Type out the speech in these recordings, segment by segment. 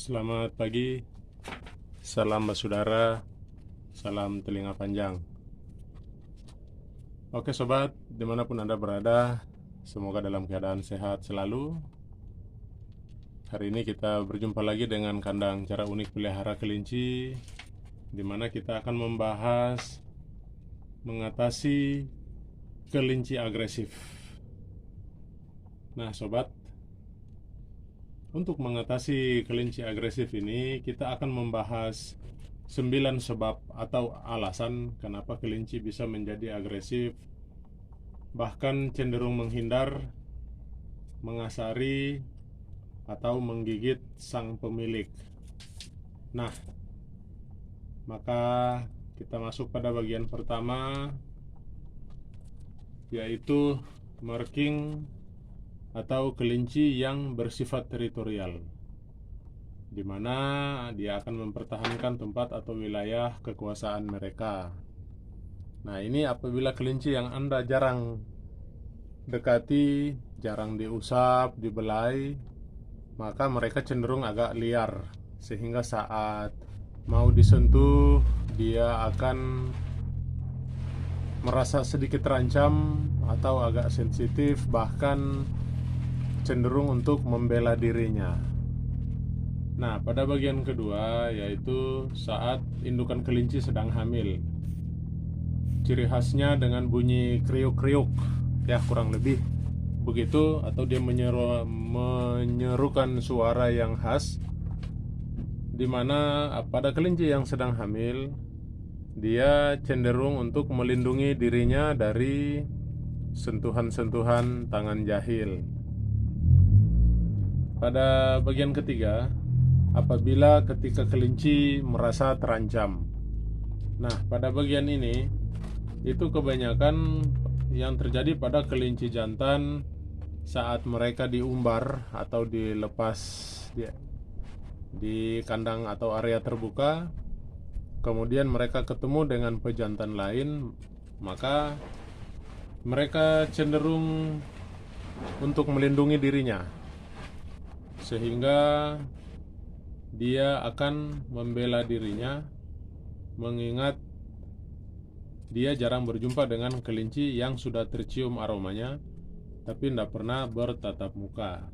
Selamat pagi, salam saudara, salam telinga panjang. Oke sobat, dimanapun Anda berada, semoga dalam keadaan sehat selalu. Hari ini kita berjumpa lagi dengan kandang cara unik pelihara kelinci, di mana kita akan membahas mengatasi kelinci agresif. Nah sobat, untuk mengatasi kelinci agresif ini, kita akan membahas 9 sebab atau alasan kenapa kelinci bisa menjadi agresif, bahkan cenderung menghindar, mengasari, atau menggigit sang pemilik. Nah, maka kita masuk pada bagian pertama, yaitu marking atau kelinci yang bersifat teritorial, di mana dia akan mempertahankan tempat atau wilayah kekuasaan mereka. Nah, ini apabila kelinci yang Anda jarang dekati, jarang diusap, dibelai, maka mereka cenderung agak liar, sehingga saat mau disentuh dia akan merasa sedikit terancam atau agak sensitif, bahkan cenderung untuk membela dirinya. Nah, pada bagian kedua, yaitu saat indukan kelinci sedang hamil. Ciri khasnya dengan bunyi kriuk-kriuk, ya kurang lebih begitu, atau dia menyerukan suara yang khas, dimana pada kelinci yang sedang hamil, dia cenderung untuk melindungi dirinya dari sentuhan-sentuhan tangan jahil. Pada bagian ketiga, apabila ketika kelinci merasa terancam. Nah, pada bagian ini itu kebanyakan yang terjadi pada kelinci jantan saat mereka diumbar atau dilepas di kandang atau area terbuka, kemudian mereka ketemu dengan pejantan lain, maka mereka cenderung untuk melindungi dirinya, sehingga dia akan membela dirinya, mengingat dia jarang berjumpa dengan kelinci yang sudah tercium aromanya tapi tidak pernah bertatap muka.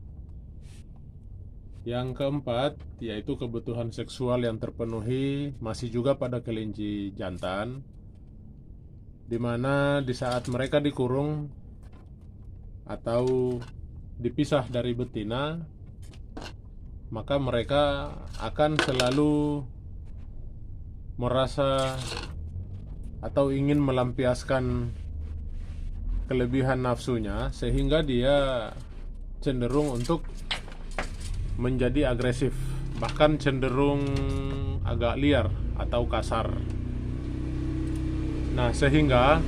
Yang keempat, yaitu kebutuhan seksual yang terpenuhi masih juga pada kelinci jantan, dimana di saat mereka dikurung atau dipisah dari betina, maka mereka akan selalu merasa atau ingin melampiaskan kelebihan nafsunya, sehingga dia cenderung untuk menjadi agresif, bahkan cenderung agak liar atau kasar. Nah, sehingga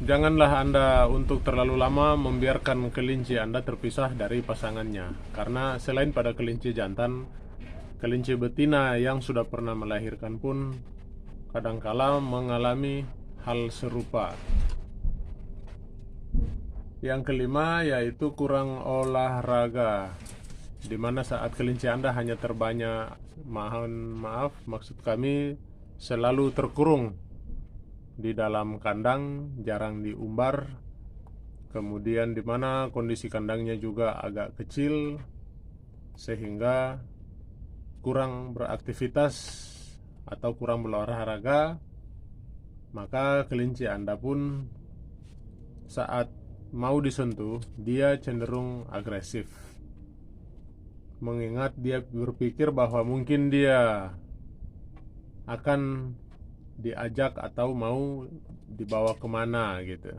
janganlah Anda untuk terlalu lama membiarkan kelinci Anda terpisah dari pasangannya, karena selain pada kelinci jantan, kelinci betina yang sudah pernah melahirkan pun kadangkala mengalami hal serupa. Yang kelima, yaitu kurang olahraga, dimana saat kelinci Anda hanya maksud kami selalu terkurung di dalam kandang, jarang diumbar, kemudian dimana kondisi kandangnya juga agak kecil, sehingga kurang beraktivitas atau kurang berolahraga, maka kelinci Anda pun saat mau disentuh dia cenderung agresif, mengingat dia berpikir bahwa mungkin dia akan diajak atau mau dibawa kemana gitu.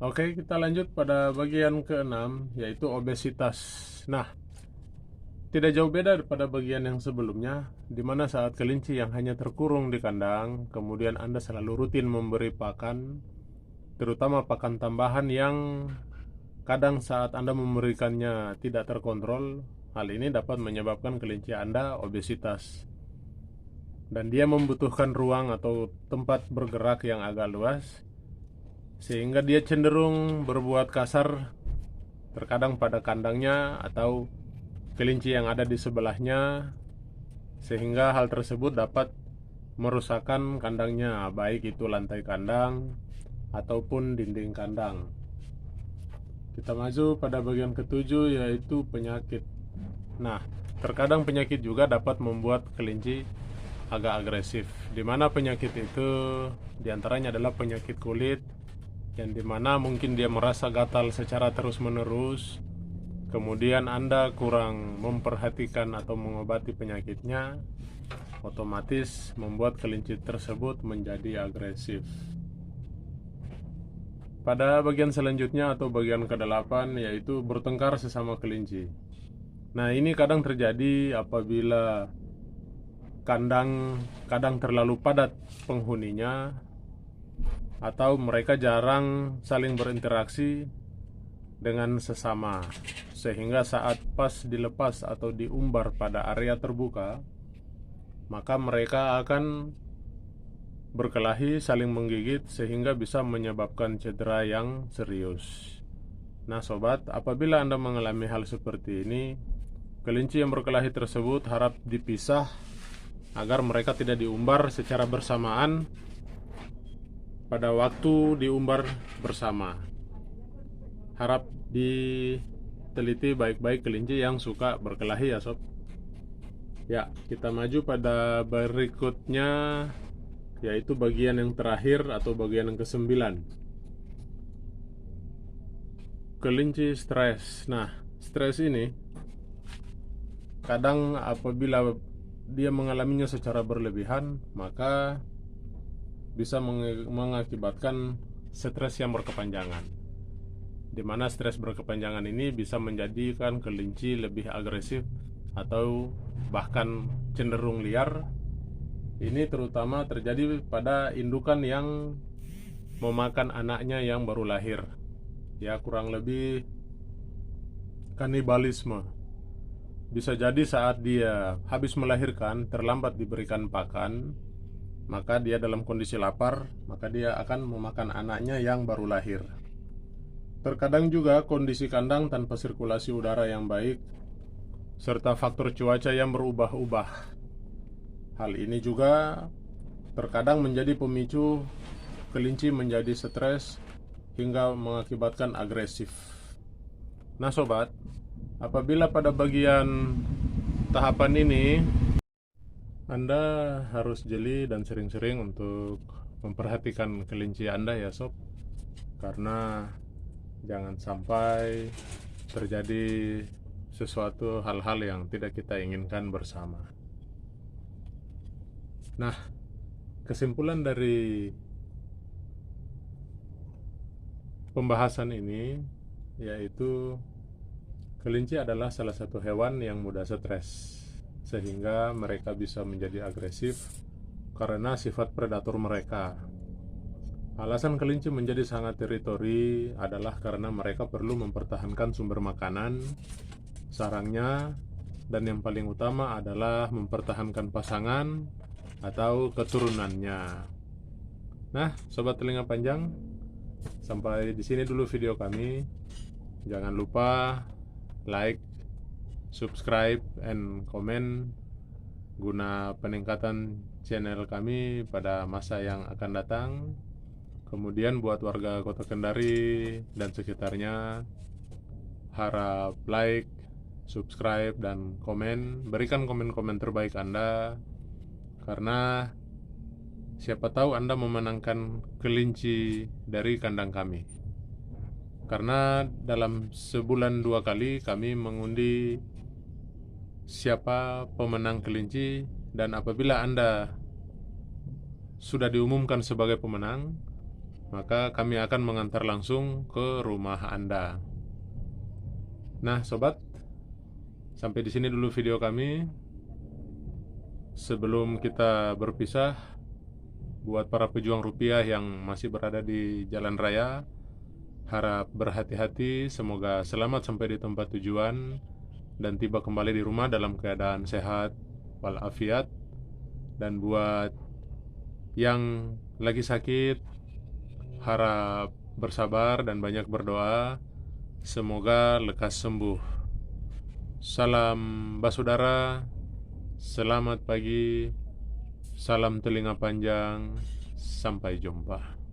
Oke, kita lanjut pada bagian keenam, yaitu obesitas. Nah, tidak jauh beda pada bagian yang sebelumnya, di mana saat kelinci yang hanya terkurung di kandang, kemudian Anda selalu rutin memberi pakan, terutama pakan tambahan yang kadang saat Anda memberikannya tidak terkontrol, hal ini dapat menyebabkan kelinci Anda obesitas, dan dia membutuhkan ruang atau tempat bergerak yang agak luas, sehingga dia cenderung berbuat kasar terkadang pada kandangnya atau kelinci yang ada di sebelahnya, sehingga hal tersebut dapat merusakkan kandangnya, baik itu lantai kandang ataupun dinding kandang. Kita maju pada bagian ketujuh, yaitu penyakit. Nah, terkadang penyakit juga dapat membuat kelinci agak agresif. Dimana penyakit itu diantaranya adalah penyakit kulit, yang dimana mungkin dia merasa gatal secara terus-menerus, kemudian Anda kurang memperhatikan atau mengobati penyakitnya, otomatis membuat kelinci tersebut menjadi agresif. Pada bagian selanjutnya atau bagian ke-8, yaitu bertengkar sesama kelinci. Nah, ini kadang terjadi apabila kandang kadang terlalu padat penghuninya, atau mereka jarang saling berinteraksi dengan sesama, sehingga saat pas dilepas atau diumbar pada area terbuka, maka mereka akan berkelahi, saling menggigit, sehingga bisa menyebabkan cedera yang serius. Nah sobat, apabila Anda mengalami hal seperti ini, kelinci yang berkelahi tersebut harap dipisah agar mereka tidak diumbar secara bersamaan pada waktu diumbar bersama. Harap diteliti baik-baik kelinci yang suka berkelahi ya sob. Ya, kita maju pada berikutnya, yaitu bagian yang terakhir atau bagian yang ke-9. Kelinci stres. Nah, stres ini kadang apabila dia mengalaminya secara berlebihan, maka bisa mengakibatkan stres yang berkepanjangan, di mana stres berkepanjangan ini bisa menjadikan kelinci lebih agresif atau bahkan cenderung liar. Ini terutama terjadi pada indukan yang memakan anaknya yang baru lahir. Ya, kurang lebih kanibalisme. Bisa jadi saat dia habis melahirkan, terlambat diberikan pakan, maka dia dalam kondisi lapar, maka dia akan memakan anaknya yang baru lahir. Terkadang juga kondisi kandang tanpa sirkulasi udara yang baik, serta faktor cuaca yang berubah-ubah. Hal ini juga terkadang menjadi pemicu kelinci menjadi stres hingga mengakibatkan agresif. Nah sobat, apabila pada bagian tahapan ini Anda harus jeli dan sering-sering untuk memperhatikan kelinci Anda ya sob, karena jangan sampai terjadi sesuatu hal-hal yang tidak kita inginkan bersama. Nah, kesimpulan dari pembahasan ini yaitu kelinci adalah salah satu hewan yang mudah stres, sehingga mereka bisa menjadi agresif karena sifat predator mereka. Alasan kelinci menjadi sangat teritori adalah karena mereka perlu mempertahankan sumber makanan, sarangnya, dan yang paling utama adalah mempertahankan pasangan atau keturunannya. Nah, sobat telinga panjang, sampai di sini dulu video kami. Jangan lupa like, subscribe, and comment guna peningkatan channel kami pada masa yang akan datang. Kemudian buat warga Kota Kendari dan sekitarnya, harap like, subscribe, dan komen. Berikan komen-komen terbaik Anda, karena siapa tahu Anda memenangkan kelinci dari kandang kami. Karena dalam sebulan 2 kali kami mengundi siapa pemenang kelinci, dan apabila Anda sudah diumumkan sebagai pemenang, maka kami akan mengantar langsung ke rumah Anda. Nah, sobat, sampai di sini dulu video kami. Sebelum kita berpisah, buat para pejuang rupiah yang masih berada di jalan raya, harap berhati-hati, semoga selamat sampai di tempat tujuan dan tiba kembali di rumah dalam keadaan sehat walafiat. Dan buat yang lagi sakit, harap bersabar dan banyak berdoa Semoga lekas sembuh. Salam basudara, selamat pagi, salam telinga panjang, sampai jumpa.